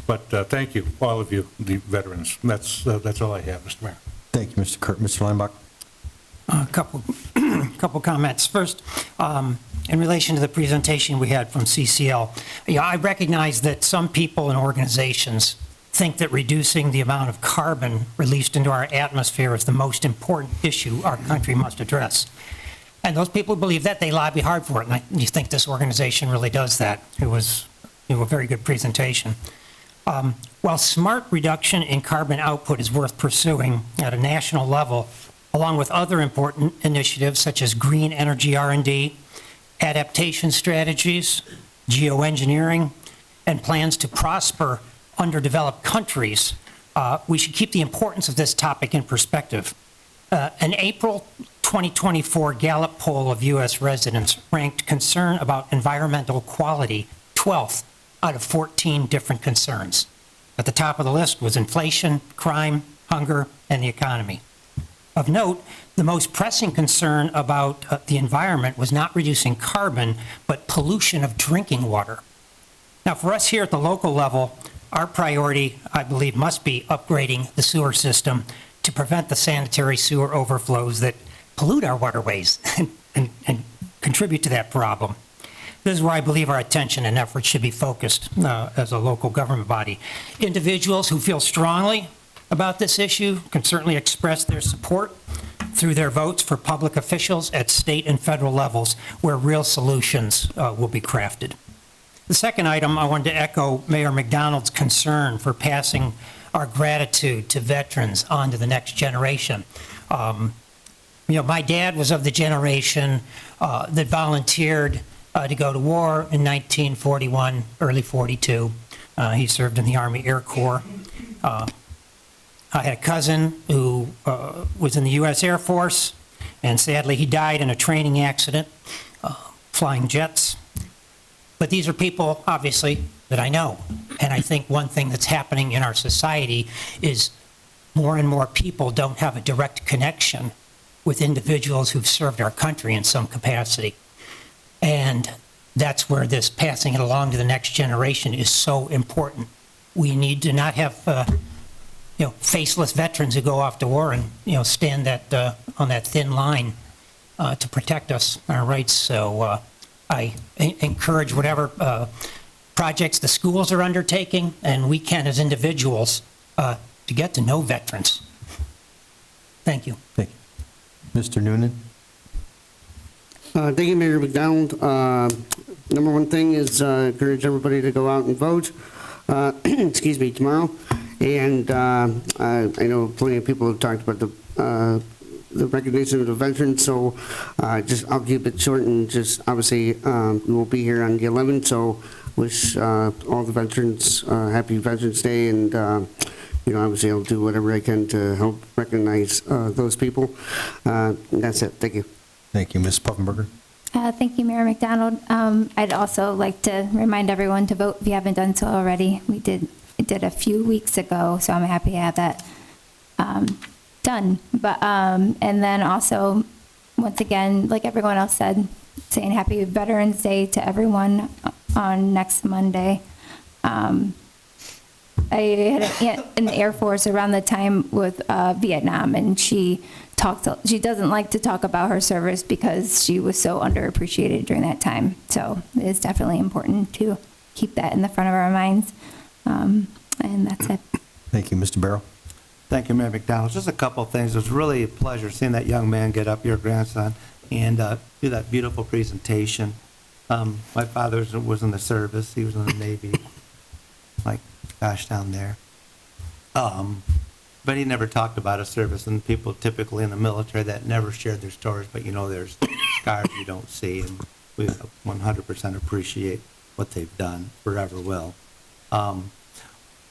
But thank you, all of you, the veterans. That's all I have, Mr. Mayor. Thank you, Mr. Kirk. Mr. Leinbach? A couple comments. First, in relation to the presentation we had from CCL, I recognize that some people and organizations think that reducing the amount of carbon released into our atmosphere is the most important issue our country must address. And those people who believe that, they lobby hard for it, and you think this organization really does that. It was a very good presentation. While smart reduction in carbon output is worth pursuing at a national level, along with other important initiatives such as green energy R&D, adaptation strategies, geoengineering, and plans to prosper underdeveloped countries, we should keep the importance of this topic in perspective. An April 2024 Gallup poll of U.S. residents ranked concern about environmental quality 12th out of 14 different concerns. At the top of the list was inflation, crime, hunger, and the economy. Of note, the most pressing concern about the environment was not reducing carbon, but pollution of drinking water. Now, for us here at the local level, our priority, I believe, must be upgrading the sewer system to prevent the sanitary sewer overflows that pollute our waterways and contribute to that problem. This is where I believe our attention and efforts should be focused as a local government body. Individuals who feel strongly about this issue can certainly express their support through their votes for public officials at state and federal levels where real solutions will be crafted. The second item, I wanted to echo Mayor McDonald's concern for passing our gratitude to veterans on to the next generation. My dad was of the generation that volunteered to go to war in 1941, early 42. He served in the Army Air Corps. I had a cousin who was in the U.S. Air Force, and sadly he died in a training accident, flying jets. But these are people, obviously, that I know. And I think one thing that's happening in our society is more and more people don't have a direct connection with individuals who've served our country in some capacity. And that's where this passing it along to the next generation is so important. We need to not have faceless veterans who go off to war and stand on that thin line to protect us, our rights. So I encourage whatever projects the schools are undertaking, and we can as individuals to get to know veterans. Thank you. Thank you. Mr. Noonan? Thank you, Mayor McDonald. Number one thing is encourage everybody to go out and vote, excuse me, tomorrow. And I know plenty of people have talked about the recognition of the veterans, so I'll keep it short and just obviously we will be here on the 11th, so wish all the veterans happy Veterans Day, and obviously I'll do whatever I can to help recognize those people. That's it. Thank you. Thank you. Ms. Puffenberger? Thank you, Mayor McDonald. I'd also like to remind everyone to vote if you haven't done so already. We did a few weeks ago, so I'm happy to have that done. But and then also, once again, like everyone else said, saying Happy Veterans Day to everyone on next Monday. I had an aunt in the Air Force around the time with Vietnam, and she doesn't like to talk about her service because she was so underappreciated during that time. So it is definitely important to keep that in the front of our minds. And that's it. Thank you, Mr. Barrow. Thank you, Mayor McDonald. Just a couple of things. It was really a pleasure seeing that young man get up, your grandson, and do that beautiful presentation. My father was in the service. He was in the Navy, like, gosh, down there. But he never talked about his service, and people typically in the military that never shared their stories, but there's scars you don't see, and we 100% appreciate what they've done, forever will.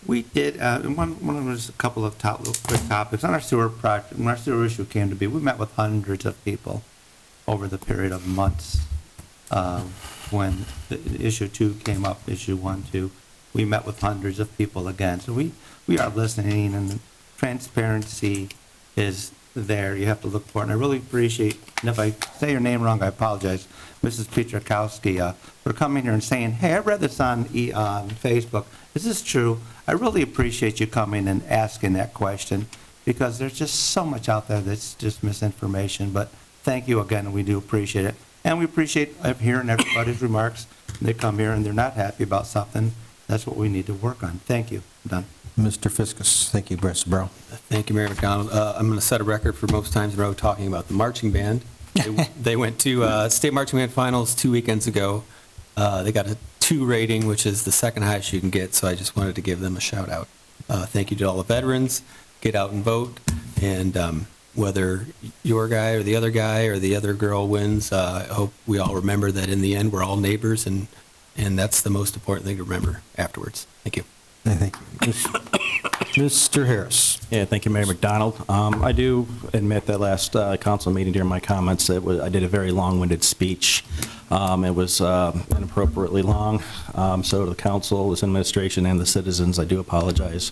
We did, one of those, a couple of little quick topics. On our sewer project, when our sewer issue came to be, we met with hundreds of people over the period of months. When the issue 2 came up, issue 1, 2, we met with hundreds of people again. So we are listening, and transparency is there. You have to look for it. And I really appreciate, and if I say your name wrong, I apologize, Mrs. Petrakowski, for coming here and saying, hey, I read this on Facebook. Is this true? I really appreciate you coming and asking that question, because there's just so much out there that's just misinformation. But thank you again, and we do appreciate it. And we appreciate hearing everybody's remarks. They come here and they're not happy about something. That's what we need to work on. Thank you. I'm done. Mr. Fiskus. Thank you, Mr. Barrow. Thank you, Mayor McDonald. I'm going to set a record for most times in a row talking about the marching band. They went to state marching band finals 2 weekends ago. They got a 2 rating, which is the second highest you can get, so I just wanted to give them a shout out. Thank you to all the veterans. Get out and vote, and whether your guy or the other girl wins, I hope we all remember that in the end we're all neighbors, and that's the most important thing to remember afterwards. Thank you. Thank you. Mr. Harris. Yeah, thank you, Mayor McDonald. I do admit that last council meeting during my comments, I did a very long-winded speech. It was inappropriately long. So to the council, this administration, and the citizens, I do apologize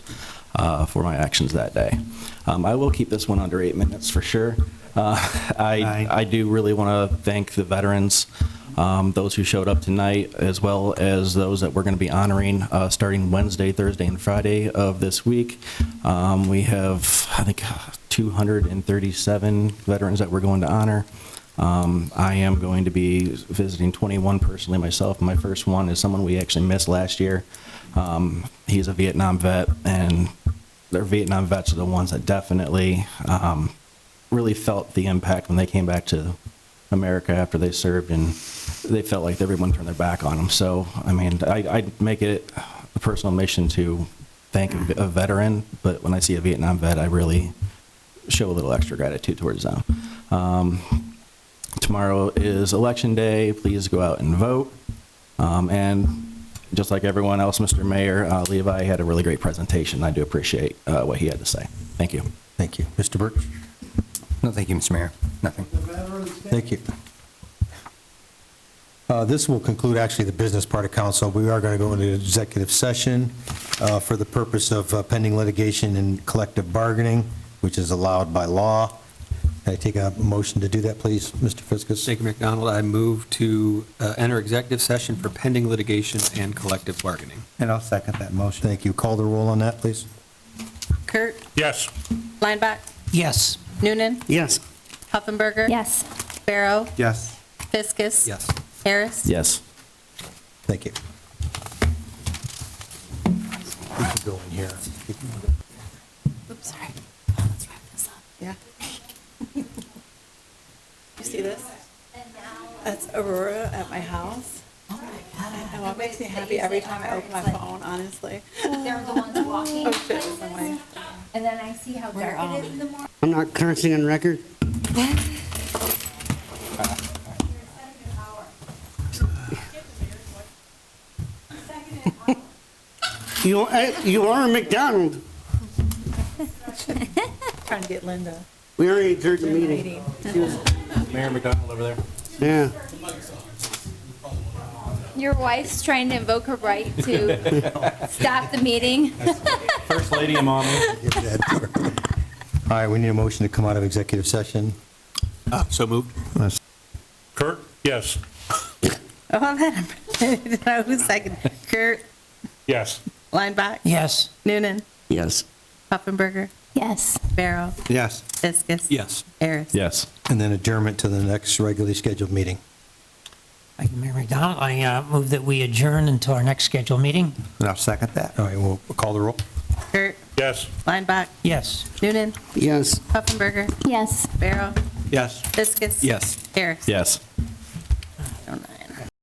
for my actions that day. I will keep this one under 8 minutes for sure. I do really want to thank the veterans, those who showed up tonight, as well as those that we're going to be honoring starting Wednesday, Thursday, and Friday of this week. We have, I think, 237 veterans that we're going to honor. I am going to be visiting 21 personally myself. My first one is someone we actually missed last year. He's a Vietnam vet, and their Vietnam vets are the ones that definitely really felt the impact when they came back to America after they served, and they felt like everyone turned their back on them. So, I mean, I make it a personal mission to thank a veteran, but when I see a Vietnam vet, I really show a little extra gratitude towards them. Tomorrow is Election Day. Please go out and vote. And just like everyone else, Mr. Mayor, Levi had a really great presentation. I do appreciate what he had to say. Thank you. Thank you. Mr. Birch? No, thank you, Mr. Mayor. Nothing. Thank you. This will conclude actually the business part of council. We are going to go into executive session for the purpose of pending litigation and collective bargaining, which is allowed by law. Can I take a motion to do that, please, Mr. Fiskus? Thank you, McDonald. I move to enter executive session for pending litigation and collective bargaining. And I'll second that motion. Thank you. Call the roll on that, please. Kurt? Yes. Lineback? Yes. Noonan? Yes. Huffenberger? Yes. Barrow? Yes. Fiskus? Yes. Harris? Yes. Thank you. We could go in here. Oops, sorry. Let's wrap this up. Yeah. You see this? That's Aurora at my house. Oh my God. I know, it makes me happy every time I open my phone, honestly. They're the ones walking. Oh, shit, it's my wife. And then I see how dark it is in the morning. I'm not cursing on record. You are a McDonald. Trying to get Linda. We already adjourned the meeting. Mayor McDonald over there. Yeah. Your wife's trying to invoke her right to stop the meeting. First lady and mommy. All right, we need a motion to come out of executive session. So moved. Kurt? Yes. Hold on. Who's second? Kurt? Yes. Lineback? Yes. Noonan? Yes. Puffinberger? Yes. Barrow? Yes. Fiskus? Yes. Harris? Yes. And then adjournment to the next regularly scheduled meeting. Thank you, Mayor McDonald. I move that we adjourn until our next scheduled meeting. And I'll second that. All right, we'll call the roll. Kurt? Yes. Lineback? Yes. Noonan? Yes. Puffinberger? Yes. Barrow? Yes. Fiskus? Yes. Harris? Yes.